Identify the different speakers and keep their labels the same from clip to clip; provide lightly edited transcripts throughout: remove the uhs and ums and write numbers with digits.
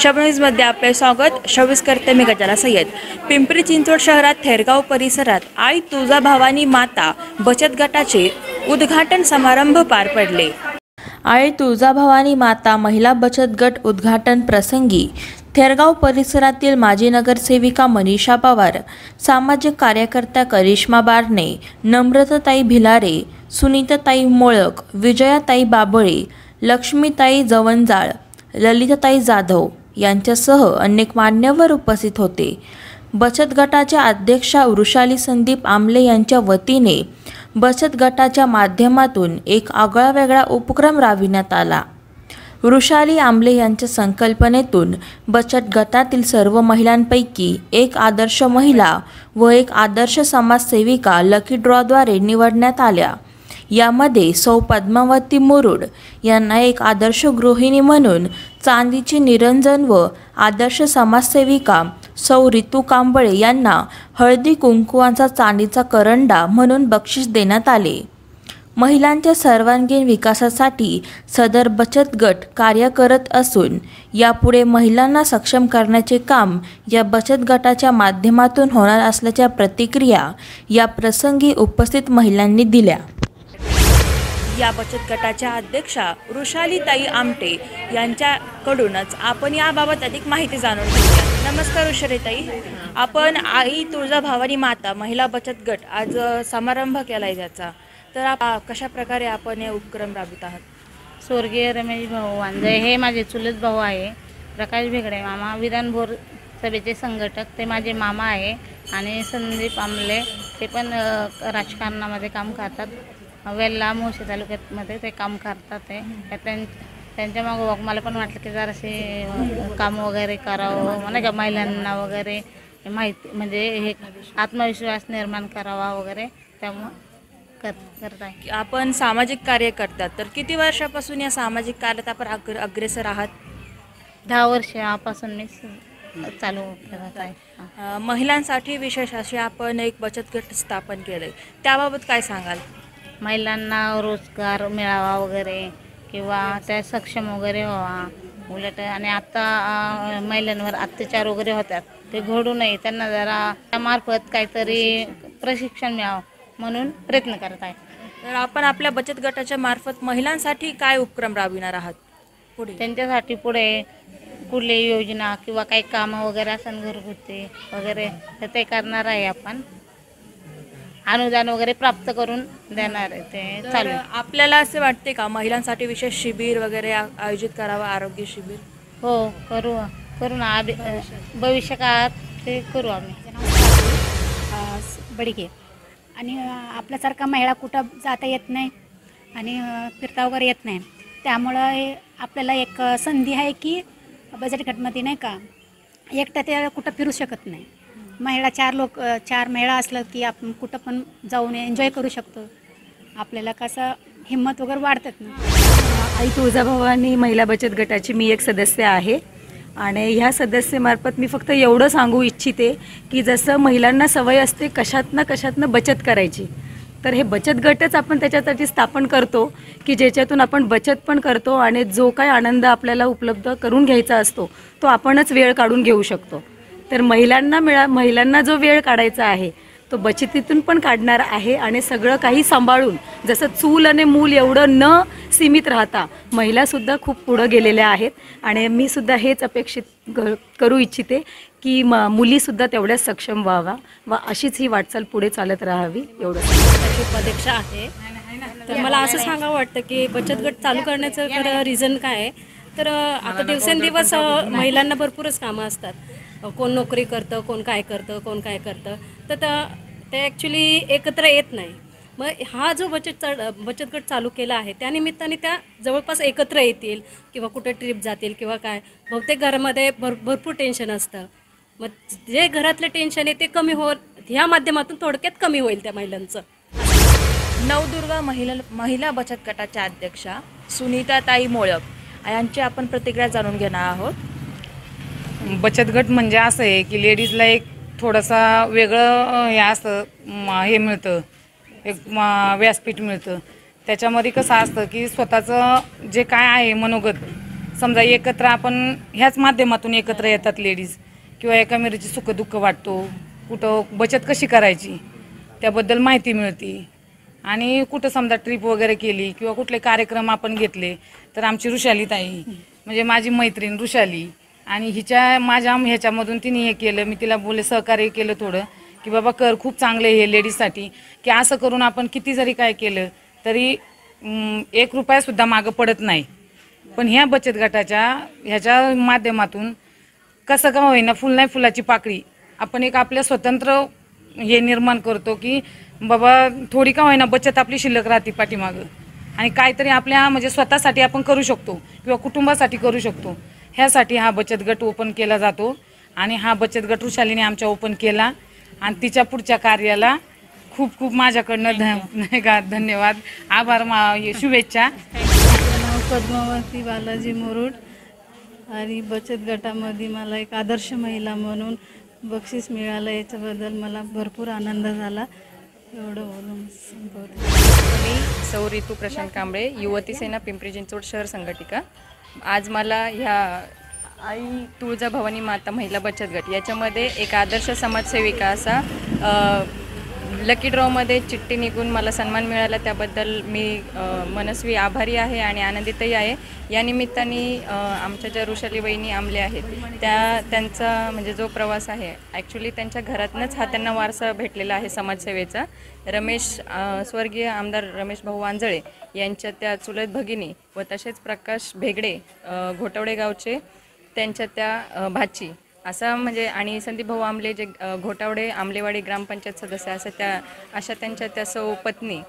Speaker 1: शबनीजमध्ये आपले स्वागत। शोविस करते मी गजाला सय्यद। पिंपरी चिंचवड शहरात थेरगाव परिसरात आई तुळजाभवानी माता बचत गटाचे उद्घाटन समारंभ पार पडले। आई तुळजाभवानी माता महिला बचत गट उद्घाटन प्रसंगी थेरगाव परिसरातील माजी नगरसेविका मनीषा पवार, सामाजिक कार्यकर्त्या करिश्मा बारणे, नम्रताताई भिलारे, सुनीताताई मोळक, विजयाताई बाबळे, लक्ष्मीताई जवंजाळ, ललिताताई जाधव यांच्यासह अनेक मान्यवर उपस्थित होते। बचत गटाच्या अध्यक्षा वृषाली संदीप आमले यांच्या वतीने बचत गटाच्या माध्यमातून एक आगळावेगळा उपक्रम राबविण्यात आला। वृषाली आमले यांच्या संकल्पनेतून बचत गटातील सर्व महिलांपैकी एक आदर्श महिला व एक आदर्श समाजसेविका लकी ड्रॉद्वारे निवडण्यात आल्या। यामध्ये सौ पद्मावती मुरुड यांना एक आदर्श गृहिणी म्हणून चांदीचे निरंजन व आदर्श समाजसेविका सौ रितू कांबळे यांना हळदी कुंकवाचा चांदीचा करंडा म्हणून बक्षीस देण्यात आले। महिलांच्या सर्वांगीण विकासासाठी सदर बचत गट कार्य करत असून यापुढे महिलांना सक्षम करण्याचे काम या बचत गटाच्या माध्यमातून होणार असल्याच्या प्रतिक्रिया या प्रसंगी उपस्थित महिलांनी दिल्या। या बचत गटाच्या अध्यक्षा वृषालीताई आमटे यांच्याकडूनच आपण याबाबत अधिक माहिती जाणून घेऊया। नमस्कार वृषालीताई, आपण आई तुळजाभवानी माता महिला बचत गट आज समारंभ केला आहे त्याचा, तर कशा प्रकारे आपण हे उपक्रम राबवित आहात?
Speaker 2: स्वर्गीय रमेश भाऊ वांजळे हे माझे चुलत भाऊ आहे। प्रकाश भेगडे मामा विधानभर सभेचे संघटक ते माझे मामा आहे आणि संदीप आमले ते पण राजकारणामध्ये काम करतात। वेल्ला मोशी तालुक्यामध्ये ते काम करतात। त्यांच्या मागोमाग मला पण वाटलं की जरासे काम वगैरे करावं, नाही का, महिलांना वगैरे माहिती म्हणजे हे आत्मविश्वास निर्माण करावा वगैरे, त्यामुळे करत आहे।
Speaker 1: आपण सामाजिक कार्य करतात, तर किती वर्षापासून या सामाजिक कार्यात आपण अग्रेसर आहात?
Speaker 2: 10 वर्षापासून मी चालू करत आहे।
Speaker 1: महिलांसाठी विशेष असे आपण एक बचत गट स्थापन केले, त्याबाबत काय सांगाल?
Speaker 2: महिलांना रोजगार मिळावा वगैरे किंवा त्या सक्षम वगैरे व्हावा उलट, आणि आता महिलांवर अत्याचार वगैरे होतात ते घडू नये, त्यांना जरा त्यामार्फत काहीतरी प्रशिक्षण मिळावं म्हणून प्रयत्न करत आहे।
Speaker 1: तर आपण आपल्या बचत गटाच्या मार्फत महिलांसाठी काय उपक्रम राबविणार आहात पुढे?
Speaker 2: त्यांच्यासाठी पुढे कुठली योजना किंवा काही कामं वगैरे असेल घरगुती वगैरे तर ते करणार आहे। आपण अनुदान वगैरे प्राप्त करून देणार आहे ते चालू।
Speaker 1: आपल्याला असे वाटते का महिलांसाठी विशेष शिबिर वगैरे आयोजित करावं, आरोग्य शिबिर?
Speaker 2: हो, करू ना, भविष्य काळात ते करू आम्ही।
Speaker 3: बडीगे आणि आपल्यासारखा महिला कुठं जाता येत नाही आणि फिरता वगैरे येत नाही, त्यामुळं आपल्याला एक संधी आहे की बचत गटमध्ये, नाही का, एकटं ते कुठं फिरू शकत नाही। महिला 4 महिला असलं की आपण कुठं पण जाऊन एन्जॉय करू शकतो, आपल्याला कसं हिंमत वगैरे वाढतात ना।
Speaker 4: आई तुळजाभवानी महिला बचत गटाची मी एक सदस्य आहे आणि ह्या सदस्यमार्फत मी फक्त एवढं सांगू इच्छिते की जसं महिलांना सवय असते कशातनं बचत करायची, तर हे बचत गटच आपण त्याच्यासाठी स्थापन करतो की ज्याच्यातून आपण बचत पण करतो आणि जो काही आनंद आपल्याला उपलब्ध करून घ्यायचा असतो तो आपणच वेळ काढून घेऊ शकतो। तर महिलांना जो वेळ काढायचा आहे तो बचतीतून पण काढणार आहे आणि सगळं काही सांभाळून, जसं चूल आणि मूल एवढं न सीमित राहता महिलासुद्धा खूप पुढं गेलेल्या आहेत आणि मी सुद्धा हेच अपेक्षित करू इच्छिते की मुलीसुद्धा तेवढ्याच सक्षम व्हावा व अशीच ही वाटचाल पुढे चालत राहावी। एवढं
Speaker 5: उपाध्यक्ष आहे, तर मला असं सांगावं वाटतं की बचत गट चालू करण्याचं खरं रिझन काय आहे, तर आता दिवसेंदिवस महिलांना भरपूरच कामं असतात। कोण नोकरी करतं, कोण काय करतं, तर ते ॲक्च्युली एकत्र येत नाही। मग हा जो बचत गट चालू केला आहे त्यानिमित्ताने त्या जवळपास एकत्र येतील किंवा कुठे ट्रिप जातील किंवा काय, बहुतेक घरामध्ये भरपूर टेन्शन असतं, मग जे घरातलं टेन्शन आहे ते कमी ह्या माध्यमातून थोडक्यात कमी होईल त्या महिलांचं।
Speaker 1: नवदुर्गा महिला बचत गटाच्या अध्यक्षा सुनीताताई मोळक यांची आपण प्रतिक्रिया जाणून घेणार आहोत।
Speaker 6: बचत गट म्हणजे असं आहे की लेडीजला एक थोडासा वेगळं हे असतं, हे मिळतं, एक व्यासपीठ मिळतं। त्याच्यामध्ये कसं असतं की स्वतःचं जे काय आहे मनोगत समजा एकत्र आपण ह्याच माध्यमातून एकत्र येतात लेडीज, किंवा एकामेरीची सुखदुःख वाटतो, कुठं बचत कशी करायची त्याबद्दल माहिती मिळते. आणि कुठं समजा ट्रिप वगैरे केली किंवा कुठले कार्यक्रम आपण घेतले तर आमची ऋषाली ताई म्हणजे माझी मैत्रीण ऋषाली, आणि माझ्या ह्याच्यामधून तिने हे केलं, मी तिला बोलले सहकार्य केलं थोडं की बाबा कर, खूप चांगलं हे लेडीजसाठी, की असं करून आपण किती जरी काय केलं तरी 1 रुपयासुद्धा मागं पडत नाही. पण ह्या बचत गटाच्या ह्याच्या माध्यमातून कसं का होईना, फुल नाही फुलाची पाकळी, आपण एक आपल्या स्वतंत्र हे निर्माण करतो की बाबा थोडी का होईना बचत आपली शिल्लक राहते पाठीमागं, आणि काहीतरी आपल्या म्हणजे स्वतःसाठी आपण करू शकतो किंवा कुटुंबासाठी करू शकतो. ह्यासाठी हा बचत गट ओपन केला जातो. आणि हा बचत गट ऋषालीने आमच्या ओपन केला, आणि तिच्या पुढच्या कार्याला खूप खूप माझ्याकडनं धन्यवाद, आभार, शुभेच्छा.
Speaker 7: माझं नाव पद्मावती बालाजी मुरुड, आणि बचत गटामध्ये मला एक आदर्श महिला म्हणून बक्षीस मिळालं, याच्याबद्दल मला भरपूर आनंद झाला. एवढं बोलून संपवते.
Speaker 8: मी सौ ऋतू प्रशांत कांबळे, युवती सेना पिंपरी चिंचवड शहर संघटिका. आज मला ह्या आई तुळजाभवानी माता महिला बचत गट याच्यामध्ये एक आदर्श समाजसेविका असा लकी ड्रॉमध्ये चिठ्ठी निघून मला सन्मान मिळाला, त्याबद्दल मी मनस्वी आभारी आहे आणि आनंदितही आहे. या निमित्ताने आमच्या ज्या ऋषाली वहिनी आमले आहेत त्यांचा म्हणजे जो प्रवास आहे ॲक्च्युली त्यांच्या घरातूनच हा त्यांना वारसा भेटलेला आहे समाजसेवेचा. स्वर्गीय आमदार रमेश भाऊ वांजळे यांच्या त्या चुलत भगिनी व तसेच प्रकाश भेगडे घोटवडे गावचे त्यांच्या त्या भाची असं म्हणजे, आणि संदीप भाऊ आमले जे घोटावडे आमलेवाडी ग्रामपंचायत सदस्य अशा त्यांच्या त्या सौ पत्नी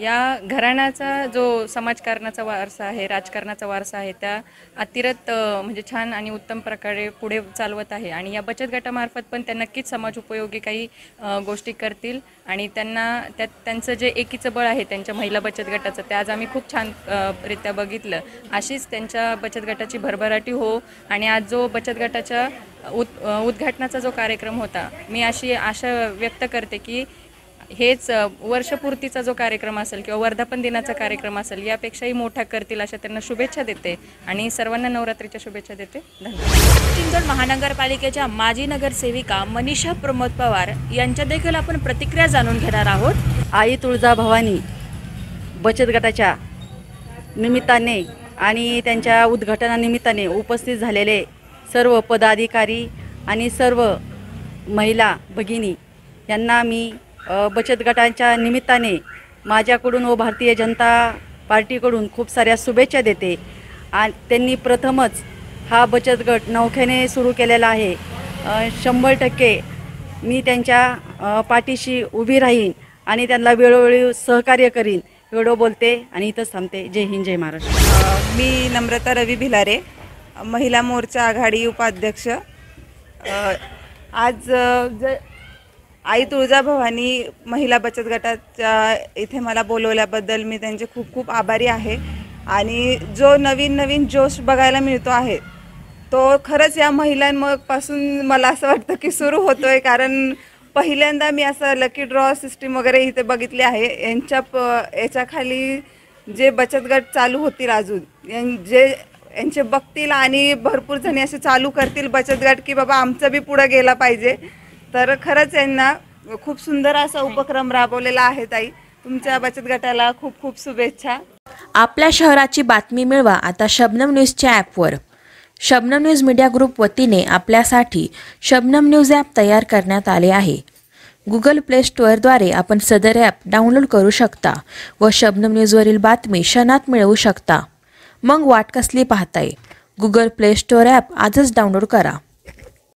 Speaker 8: या घराण्याचा जो समाजकारणाचा वारसा आहे, राजकारणाचा वारसा आहे, त्या अतिरत म्हणजे छान आणि उत्तम प्रकारे पुढे चालवत आहे. आणि या बचत गटामार्फत पण त्या नक्कीच समाज उपयोगी काही गोष्टी करतील, आणि त्यांचं जे एकीचं बळ आहे त्यांच्या महिला बचत गटाचं ते आज आम्ही खूप छान रित्या बघितलं. अशीच त्यांच्या बचत गटाची भरभराटी हो. आणि आज जो बचत गटाच्या उद्घाटनाचा जो कार्यक्रम होता, मी अशी आशा व्यक्त करते की हेच वर्षपूर्तीचा जो कार्यक्रम असेल किंवा वर्धापन दिनाचा कार्यक्रम असेल यापेक्षाही मोठा करतील अशा त्यांना शुभेच्छा देते, आणि सर्वांना नवरात्रीच्या शुभेच्छा देते. धन्यवाद.
Speaker 1: चिंचवड महानगरपालिकेच्या माजी नगरसेविका मनीषा प्रमोद पवार यांच्या देखील आपण प्रतिक्रिया जाणून घेणार आहोत.
Speaker 9: आई तुळजाभवानी बचत गटाच्या निमित्ताने आणि त्यांच्या उद्घाटनानिमित्ताने उपस्थित झालेले सर्व पदाधिकारी आणि सर्व महिला भगिनी यांना मी बचत गटाच्या निमित्ताने माझ्याकडून व भारतीय जनता पार्टीकडून खूप साऱ्या शुभेच्छा देते. आणि त्यांनी प्रथमच हा बचत गट नवख्याने सुरू केलेला आहे. 100% मी त्यांच्या पाठीशी उभी राहीन आणि त्यांना वेळोवेळी सहकार्य करीन. एवढं बोलते आणि इथंच थांबते. जय हिंद, जय महाराष्ट्र.
Speaker 10: मी नम्रता रवी भिलारे, महिला मोर्चा आघाडी उपाध्यक्ष. आज आई तुळजाभवानी महिला बचत गटाच्या इथे मला बोलवल्याबद्दल मी त्यांचे खूप खूप आभारी आहे. आणि जो नवीन जोश बघायला मिळतो आहे तो खरंच या महिलांपासून मला असं वाटतं की सुरू होतो आहे. कारण पहिल्यांदा मी असं लकी ड्रॉ सिस्टीम वगैरे इथे बघितली आहे. याच्याखाली जे बचत गट चालू होतील अजून यांचे बघतील आणि भरपूर जणी असे चालू करतील बचत गट की बाबा आमचं बी पुढं गेला पाहिजे. तर खरंच यांना खूप सुंदर असा उपक्रम राबवलेला आहे. ताई, तुमच्या बचत गटाला खूप खूप शुभेच्छा.
Speaker 1: आपल्या शहराची बातमी मिळवा आता शबनम न्यूजच्या ॲपवर. शबनम न्यूज मीडिया ग्रुप वतीने आपल्यासाठी शबनम न्यूज ॲप तयार करण्यात आले आहे. गुगल प्ले स्टोअरद्वारे आपण सदर ॲप डाउनलोड करू शकता व शबनम न्यूजवरील बातमी क्षणात मिळवू शकता. मग वाट कसली पाहताय? गुगल प्ले स्टोअर ॲप आजच डाउनलोड करा.